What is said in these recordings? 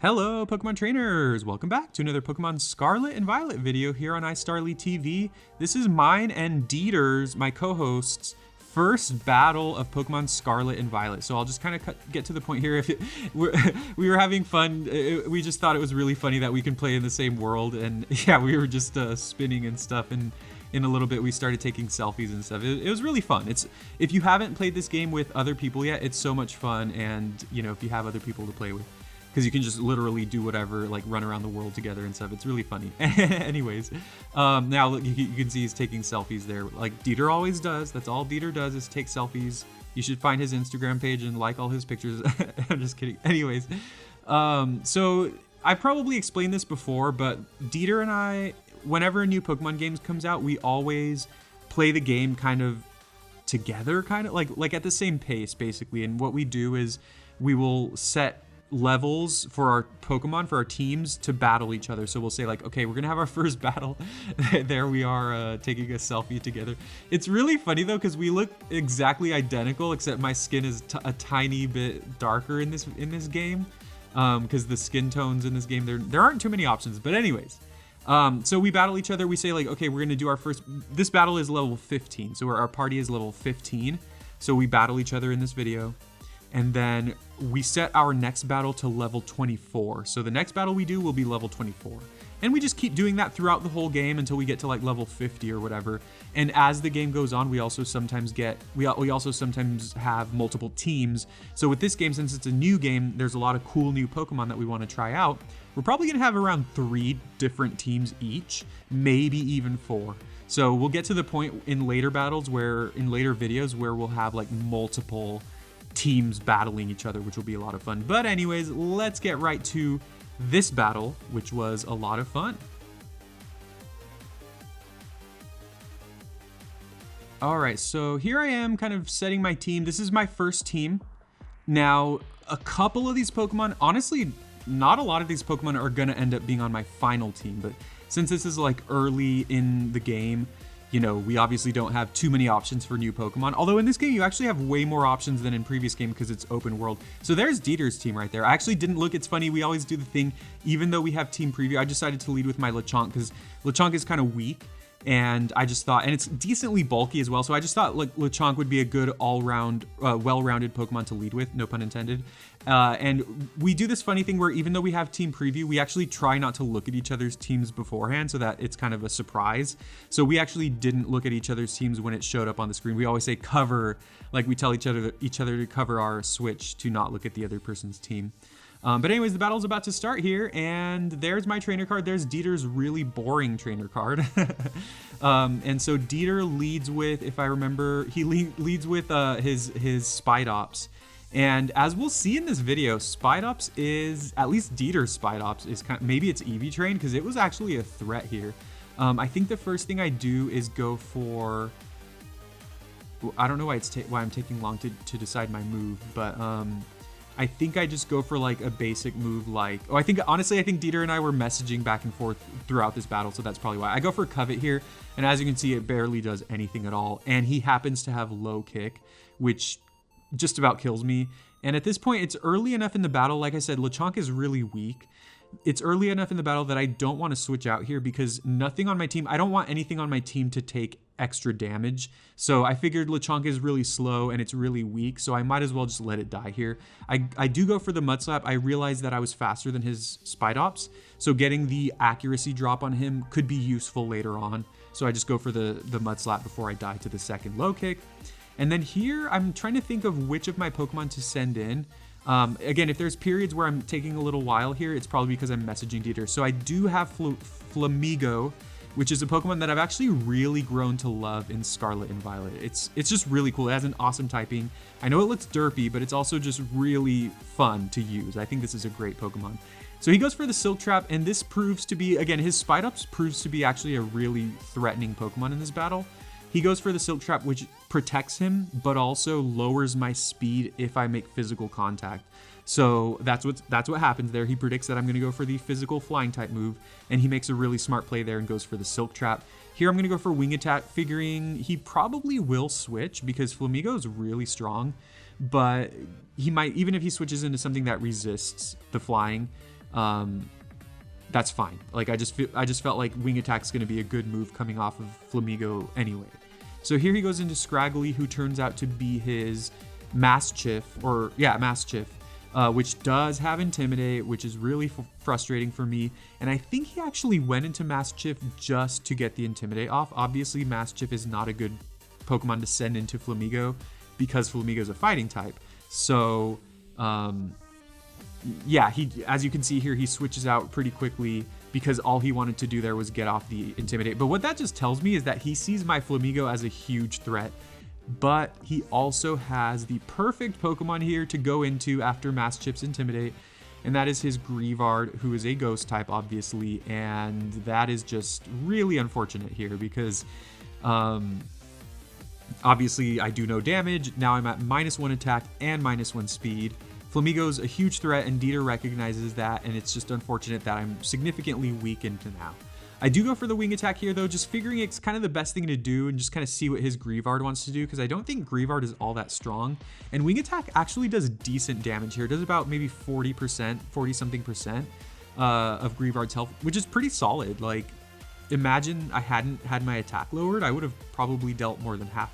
Hello, Pokemon trainers! Welcome back to another Pokemon Scarlet and Violet video here on iStarly TV. This is mine and Deiter's, my co-host's, first battle of Pokemon Scarlet and Violet. So I'll just kind of get to the point here. We were having fun. We just thought it was really funny that we can play in the same world. And yeah, we were just spinning and stuff. And in a little bit, we started taking selfies and stuff. It was really fun. If you haven't played this game with other people yet, it's so much fun. And, you know, if you have other people to play with, because you can just literally do whatever, like run around the world together and stuff. It's really funny. Anyways, now look, you can see he's taking selfies there, like Deiter always does. That's all Deiter does is take selfies. You should find his Instagram page and like all his pictures. I'm just kidding. Anyways, so I probably explained this before, but Deiter and I, whenever a new Pokemon game comes out, we always play the game kind of together, kind of like at the same pace, basically. And what we do is we will set levels for our Pokemon, for our teams to battle each other. So we'll say like, okay, we're gonna have our first battle. There we are, taking a selfie together. It's really funny though, because we look exactly identical, except my skin is a tiny bit darker in this game, because the skin tones in this game, there aren't too many options. But anyways, so we battle each other. We say like, okay, we're gonna do our first. This battle is level 15, so our party is level 15. So we battle each other in this video. And then we set our next battle to level 24. So the next battle we do will be level 24. And we just keep doing that throughout the whole game until we get to like level 50 or whatever. And as the game goes on, we also sometimes have multiple teams. So with this game, since it's a new game, there's a lot of cool new Pokemon that we want to try out. We're probably gonna have around 3 different teams each, maybe even 4. So we'll get to the point in later battles in later videos where we'll have like multiple teams battling each other, which will be a lot of fun. But anyways, let's get right to this battle, which was a lot of fun. All right, so here I am kind of setting my team. This is my first team. Now, a couple of these Pokemon, honestly, not a lot of these Pokemon are gonna end up being on my final team, but since this is like early in the game, you know, we obviously don't have too many options for new Pokemon. Although in this game, you actually have way more options than in previous game because it's open world. So there's Deiter's team right there. I actually didn't look. It's funny. We always do the thing, even though we have team preview, I decided to lead with my Lechonk because Lechonk is kind of weak. And I just thought, and it's decently bulky as well. So I just thought like Lechonk would be a good all-round, well-rounded Pokemon to lead with, no pun intended. And we do this funny thing where even though we have team preview, we actually try not to look at each other's teams beforehand so that it's kind of a surprise. So we actually didn't look at each other's teams when it showed up on the screen. We always say cover, like we tell each other to cover our switch to not look at the other person's team. But anyways, the battle's about to start here, and there's my trainer card. There's Deiter's really boring trainer card. And so Deiter leads with, if I remember, he leads with his Spidops. And as we'll see in this video, Spidops is, at least Deiter's Spidops is kind of, maybe it's EV trained because it was actually a threat here. I think the first thing I do is go for, I don't know why I'm taking long to decide my move, but I think I just go for like a basic move like, honestly, I think Deiter and I were messaging back and forth throughout this battle, so that's probably why. I go for Covet here, and as you can see, it barely does anything at all. And he happens to have low kick, which just about kills me. And at this point, it's early enough in the battle. Like I said, Lechonk is really weak. It's early enough in the battle that I don't want to switch out here because nothing on my team, I don't want anything on my team to take extra damage. So I figured Lechonk is really slow and it's really weak, so I might as well just let it die here. I do go for the Mud Slap. I realized that I was faster than his Spidops, so getting the accuracy drop on him could be useful later on. So I just go for the Mud Slap before I die to the second low kick. And then here, I'm trying to think of which of my Pokemon to send in. Again, if there's periods where I'm taking a little while here, it's probably because I'm messaging Deiter. So I do have Flamigo, which is a Pokemon that I've actually really grown to love in Scarlet and Violet. It's just really cool. It has an awesome typing. I know it looks derpy, but it's also just really fun to use. I think this is a great Pokemon. So he goes for the Silk Trap, and this proves to be, again, his Spidops proves to be actually a really threatening Pokemon in this battle. He goes for the Silk Trap, which protects him, but also lowers my speed if I make physical contact. So that's what happens there. He predicts that I'm going to go for the physical flying type move, and he makes a really smart play there and goes for the Silk Trap. Here I'm going to go for Wing Attack, figuring he probably will switch because Flamigo is really strong, but he might, even if he switches into something that resists the flying, that's fine. Like I just felt like wing attack's going to be a good move coming off of Flamigo anyway. So here he goes into Scraggly, who turns out to be his Mastiff, which does have Intimidate, which is really frustrating for me. And I think he actually went into Mastiff just to get the Intimidate off. Obviously, Mastiff is not a good Pokemon to send into Flamigo because Flamigo is a fighting type. So, yeah, as you can see here, he switches out pretty quickly because all he wanted to do there was get off the Intimidate. But what that just tells me is that he sees my Flamigo as a huge threat, but he also has the perfect Pokemon here to go into after Mastiff's Intimidate, and that is his Greavard, who is a Ghost type, obviously, and that is just really unfortunate here because obviously I do no damage. Now I'm at -1 attack and -1 speed. Flamigo's a huge threat, and Deiter recognizes that, and it's just unfortunate that I'm significantly weakened now. I do go for the wing attack here, though, just figuring it's kind of the best thing to do and just kind of see what his Greavard wants to do, because I don't think Greavard is all that strong. And wing attack actually does decent damage here. It does about maybe 40-something percent of Greavard's health, which is pretty solid. Like, imagine I hadn't had my attack lowered, I would have probably dealt more than half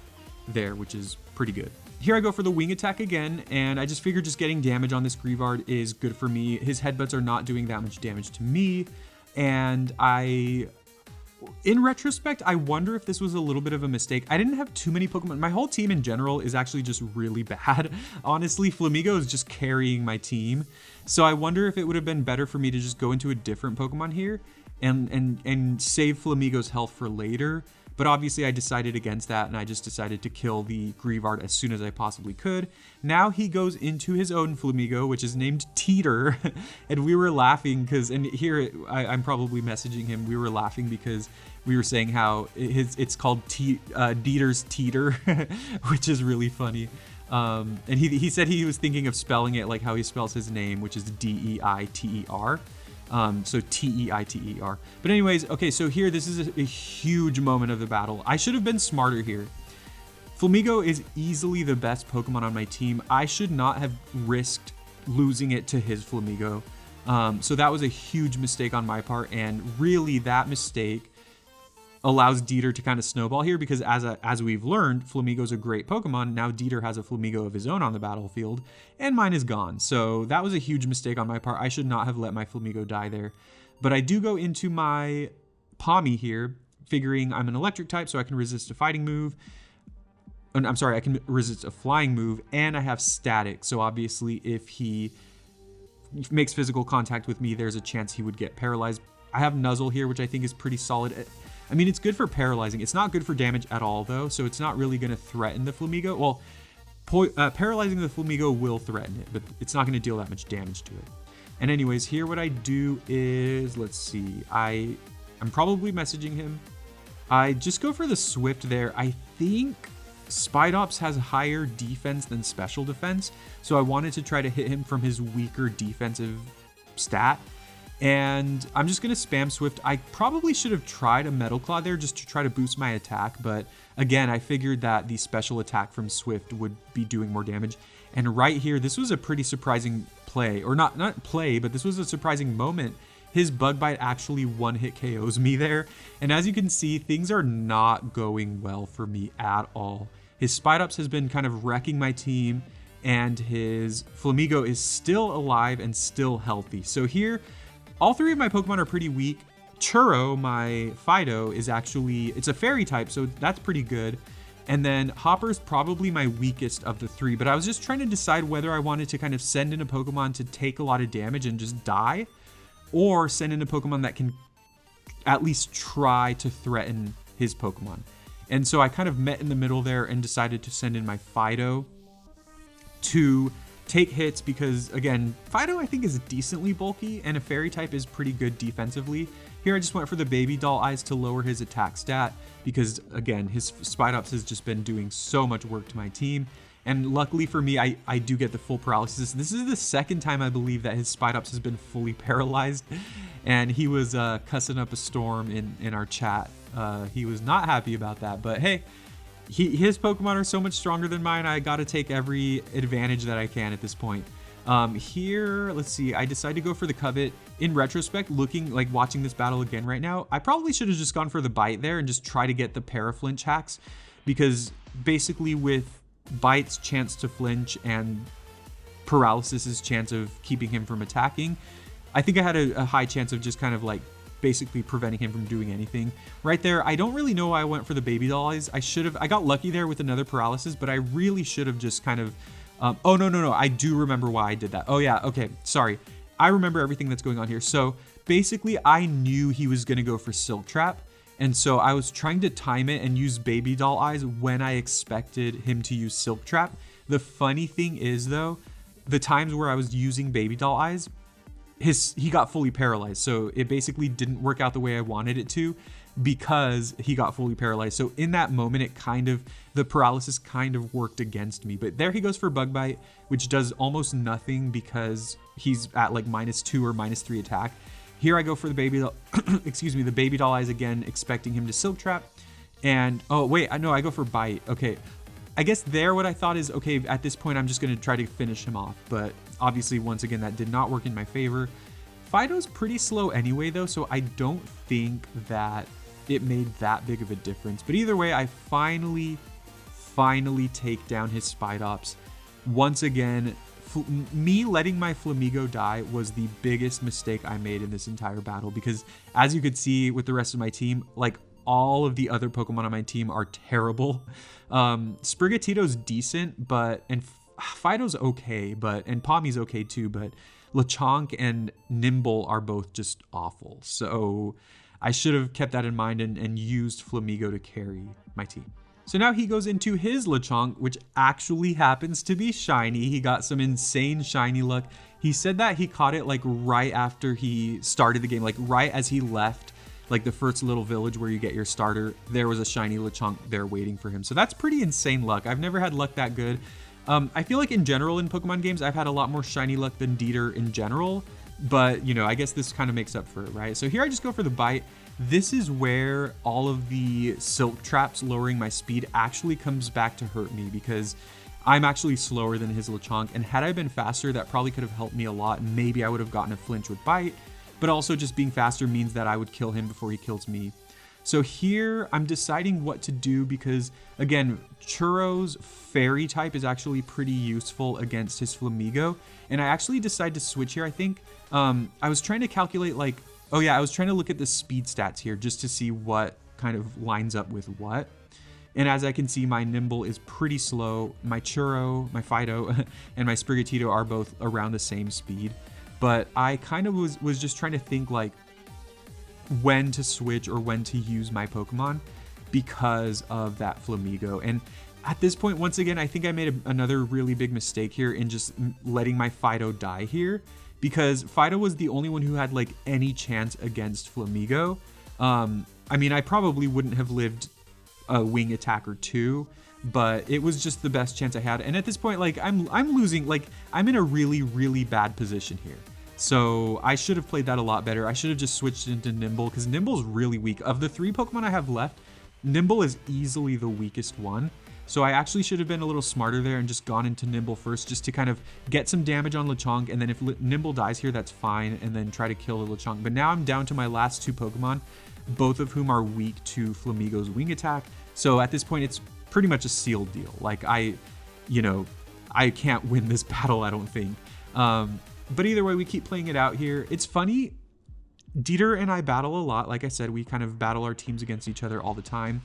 there, which is pretty good. Here I go for the wing attack again, and I just figured just getting damage on this Greavard is good for me. His headbutts are not doing that much damage to me, and in retrospect, I wonder if this was a little bit of a mistake. I didn't have too many Pokemon. My whole team in general is actually just really bad. Honestly, Flamigo is just carrying my team, so I wonder if it would have been better for me to just go into a different Pokemon here and save Flamigo's health for later. But obviously I decided against that, and I just decided to kill the Greavard as soon as I possibly could. Now he goes into his own Flamigo, which is named Teeter, and we were laughing because, and here I'm probably messaging him, we were laughing because we were saying how it's called Deiter's Teeter, which is really funny. And he said he was thinking of spelling it like how he spells his name, which is Deiter. So Teiter. But anyways, okay, so here, this is a huge moment of the battle. I should have been smarter here. Flamigo is easily the best Pokemon on my team. I should not have risked losing it to his Flamigo. So that was a huge mistake on my part, and really that mistake allows Deiter to kind of snowball here because as we've learned, Flamigo's a great Pokemon. Now Deiter has a Flamigo of his own on the battlefield, and mine is gone. So that was a huge mistake on my part. I should not have let my Flamigo die there. But I do go into my Pawmi here, figuring I'm an electric type, so I can resist a fighting move. I'm sorry, I can resist a flying move, and I have static. So obviously if he makes physical contact with me, there's a chance he would get paralyzed. I have Nuzzle here, which I think is pretty solid. I mean, it's good for paralyzing. It's not good for damage at all, though, so it's not really going to threaten the Flamigo. Well, paralyzing the Flamigo will threaten it, but it's not going to deal that much damage to it. And anyways, here what I do is, let's see, I'm probably messaging him. I just go for the Swift there. I think Spidops has higher defense than special defense, so I wanted to try to hit him from his weaker defensive stat. And I'm just going to spam Swift. I probably should have tried a Metal Claw there just to try to boost my attack. But again, I figured that the special attack from Swift would be doing more damage. And right here, this was a pretty surprising play. Or not play, but this was a surprising moment. His Bug Bite actually one-hit KOs me there. And as you can see, things are not going well for me at all. His Spidops has been kind of wrecking my team. And his Flamigo is still alive and still healthy. So here, all three of my Pokemon are pretty weak. Churro, my Fido, is actually, it's a fairy type, so that's pretty good. And then Hopper's probably my weakest of the three, but I was just trying to decide whether I wanted to kind of send in a Pokemon to take a lot of damage and just die, or send in a Pokemon that can at least try to threaten his Pokemon. And so I kind of met in the middle there and decided to send in my Fido to take hits because, again, Fido I think is decently bulky, and a fairy type is pretty good defensively. Here I just went for the baby doll eyes to lower his attack stat because, again, his Spidops has just been doing so much work to my team. And luckily for me, I do get the full paralysis. This is the second time I believe that his Spidops has been fully paralyzed, and he was cussing up a storm in our chat. He was not happy about that, but hey, his Pokemon are so much stronger than mine. I got to take every advantage that I can at this point. Here, let's see. I decided to go for the Covet. In retrospect, watching this battle again right now, I probably should have just gone for the Bite there and just try to get the Paraflinch hacks, because basically with Bite's chance to flinch and Paralysis's chance of keeping him from attacking, I think I had a high chance of just kind of like basically preventing him from doing anything. Right there, I don't really know why I went for the Baby Doll Eyes. I got lucky there with another Paralysis, but I really should have just kind of, oh, no, I do remember why I did that. Oh yeah, okay, sorry. I remember everything that's going on here. So basically, I knew he was gonna go for Silk Trap, and so I was trying to time it and use Baby Doll Eyes when I expected him to use Silk Trap. The funny thing is though, the times where I was using Baby Doll Eyes, he got fully paralyzed. So it basically didn't work out the way I wanted it to, because he got fully paralyzed. So in that moment, the Paralysis kind of worked against me. But there he goes for Bug Bite, which does almost nothing because he's at like -2 or -3 attack. Here I go for the Baby Doll, excuse me, the Baby Doll Eyes again, expecting him to Silk Trap. And, oh wait, I go for Bite. Okay, I guess there what I thought is, okay, at this point I'm just gonna try to finish him off. But obviously, once again, that did not work in my favor. Fido's pretty slow anyway though, so I don't think that it made that big of a difference. But either way, I finally take down his Spidops. Once again, me letting my Flamigo die was the biggest mistake I made in this entire battle, because as you could see with the rest of my team, like all of the other Pokemon on my team are terrible. Sprigatito's decent, and Fido's okay, and Pawmi's okay too, but Lechonk and Nimble are both just awful. So I should have kept that in mind and used Flamigo to carry my team. So now he goes into his Lechonk, which actually happens to be shiny. He got some insane shiny luck. He said that he caught it like right after he started the game, like right as he left, like the first little village where you get your starter, there was a shiny Lechonk there waiting for him. So that's pretty insane luck. I've never had luck that good. I feel like in general in Pokemon games, I've had a lot more shiny luck than Deiter in general, but you know, I guess this kind of makes up for it, right? So here I just go for the Bite. This is where all of the Silk Traps lowering my speed actually comes back to hurt me, because I'm actually slower than his Lechonk, and had I been faster, that probably could have helped me a lot. Maybe I would have gotten a flinch with Bite, but also just being faster means that I would kill him before he kills me. So here I'm deciding what to do, because again, Churro's Fairy type is actually pretty useful against his Flamigo, and I actually decided to switch here. I think I was trying to calculate like, oh yeah, I was trying to look at the speed stats here just to see what kind of lines up with what. And as I can see, my Nimble is pretty slow. My Churro, my Fido, and my Sprigatito are both around the same speed. But I kind of was just trying to think like when to switch or when to use my Pokemon because of that Flamigo. And at this point, once again, I think I made another really big mistake here in just letting my Fido die here, because Fido was the only one who had like any chance against Flamigo. I mean, I probably wouldn't have lived a wing attack or two, but it was just the best chance I had. And at this point, like I'm losing, like I'm in a really bad position here. So I should have played that a lot better. I should have just switched into Nimble, because Nimble's really weak. Of the 3 Pokemon I have left, Nimble is easily the weakest one. So I actually should have been a little smarter there and just gone into Nimble first, just to kind of get some damage on Lechonk. And then if Nimble dies here, that's fine. And then try to kill the Lechonk. But now I'm down to my last 2 Pokemon, both of whom are weak to Flamigo's wing attack. So at this point, it's pretty much a sealed deal. Like I can't win this battle, I don't think. But either way, we keep playing it out here. It's funny, Deiter and I battle a lot. Like I said, we kind of battle our teams against each other all the time.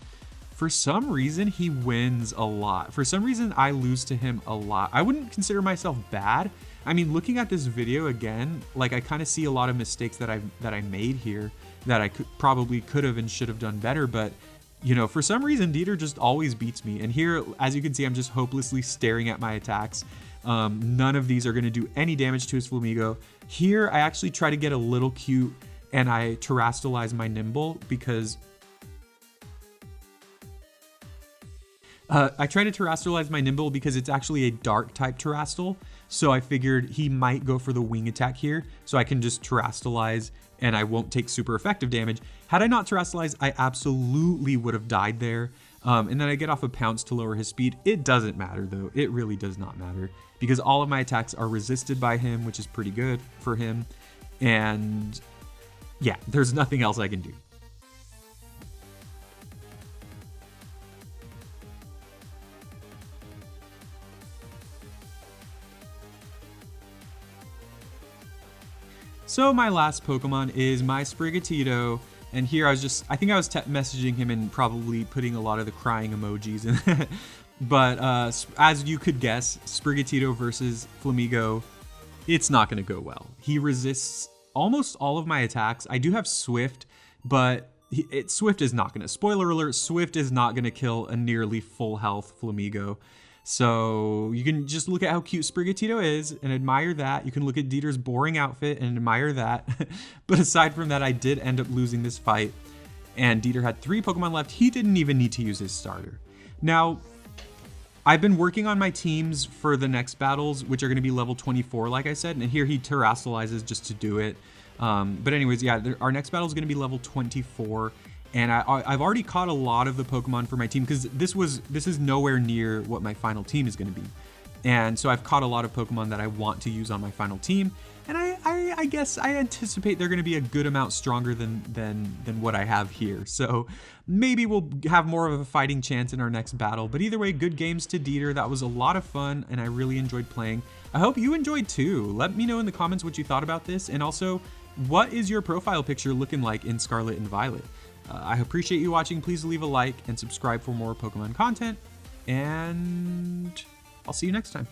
For some reason, he wins a lot. For some reason, I lose to him a lot. I wouldn't consider myself bad. I mean, looking at this video again, like I kind of see a lot of mistakes that I made here that I probably could have and should have done better. But you know, for some reason, Deiter just always beats me. And here, as you can see, I'm just hopelessly staring at my attacks. None of these are going to do any damage to his Flamigo. Here, I actually try to get a little cute and I terrastalize my Nimble, because I try to terrastalize my Nimble because it's actually a dark type terrastal. So I figured he might go for the wing attack here, so I can just terrastalize and I won't take super effective damage. Had I not terrastalized, I absolutely would have died there. And then I get off a Pounce to lower his speed. It doesn't matter though. It really does not matter because all of my attacks are resisted by him, which is pretty good for him. And yeah, there's nothing else I can do. So my last Pokemon is my Sprigatito, and here I think I was messaging him and probably putting a lot of the crying emojis in. But as you could guess, Sprigatito versus Flamigo, it's not going to go well. He resists almost all of my attacks. I do have Swift, but Swift is not going to, spoiler alert, Swift is not going to kill a nearly full health Flamigo. So you can just look at how cute Sprigatito is and admire that. You can look at Deiter's boring outfit and admire that. But aside from that, I did end up losing this fight. And Deiter had 3 Pokemon left. He didn't even need to use his starter. Now, I've been working on my teams for the next battles, which are going to be level 24, like I said. And here he terrestrializes just to do it. But anyways, yeah, our next battle is going to be level 24. And I've already caught a lot of the Pokemon for my team because this is nowhere near what my final team is going to be. And so I've caught a lot of Pokemon that I want to use on my final team. And I guess I anticipate they're going to be a good amount stronger than what I have here. So maybe we'll have more of a fighting chance in our next battle. But either way, good games to Deiter. That was a lot of fun and I really enjoyed playing. I hope you enjoyed too. Let me know in the comments what you thought about this. And also, what is your profile picture looking like in Scarlet and Violet? I appreciate you watching. Please leave a like and subscribe for more Pokemon content. And I'll see you next time.